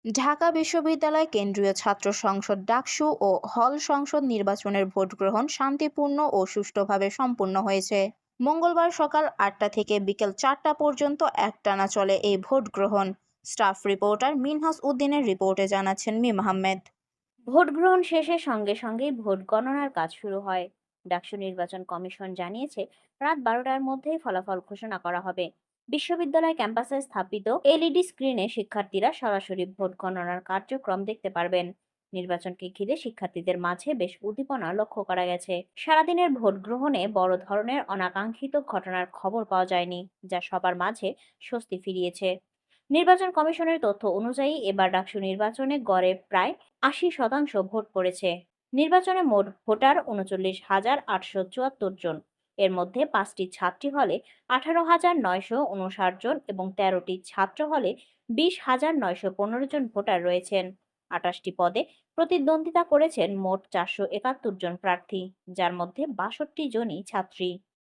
ঢাকা বিশ্ববিদ্যালয় কেন্দ্রীয় ছাত্র সংসদ ডাকসু ও হল সংসদ নির্বাচনের ভোট গ্রহণ শান্তিপূর্ণ ও সুষ্ঠুভাবে সম্পূর্ণ হয়েছে। মঙ্গলবার সকাল ৮টা থেকে বিকেল ৪টা পর্যন্ত একটানা চলে এই ভোট গ্রহণ। স্টাফ রিপোর্টার মিনহাস উদ্দিনের রিপোর্টে জানাচ্ছেন মিম আহমেদ। ভোট গ্রহণ শেষে সঙ্গে সঙ্গেই ভোট গণনার কাজ শুরু হয়। ডাকসু নির্বাচন কমিশন জানিয়েছে, রাত 12টার মধ্যেই ফলাফল ঘোষণা করা হবে। বিশ্ববিদ্যালয় ক্যাম্পাসে স্থাপিত এলইডি স্ক্রিনে শিক্ষার্থীরা সরাসরি ভোট গণনার কার্যক্রম দেখতে পারবেন। নির্বাচনকে ঘিরে শিক্ষার্থীদের মাঝে বেশ উদ্দীপনা লক্ষ্য করা গেছে। সারাদিনের ভোট গ্রহণে বড় ধরনের অনাকাঙ্ক্ষিত ঘটনার খবর পাওয়া যায়নি, যা সবার মাঝে স্বস্তি ফিরিয়েছে। নির্বাচন কমিশনের তথ্য অনুযায়ী এবার ডাকসু নির্বাচনে গড়ে প্রায় ৮০% ভোট পড়েছে। নির্বাচনে মোট ভোটার ৩৯,৮৭৪ জন। এর মধ্যে ৫টি ছাত্রী হলে ১৮,৯৫৯ জন এবং ১৩টি ছাত্র হলে ২০,৯১৫ জন ভোটার রয়েছেন। ২৮টি পদে প্রতিদ্বন্দ্বিতা করেছেন মোট ৪৭১ জন প্রার্থী, যার মধ্যে ৬২ জনই ছাত্রী।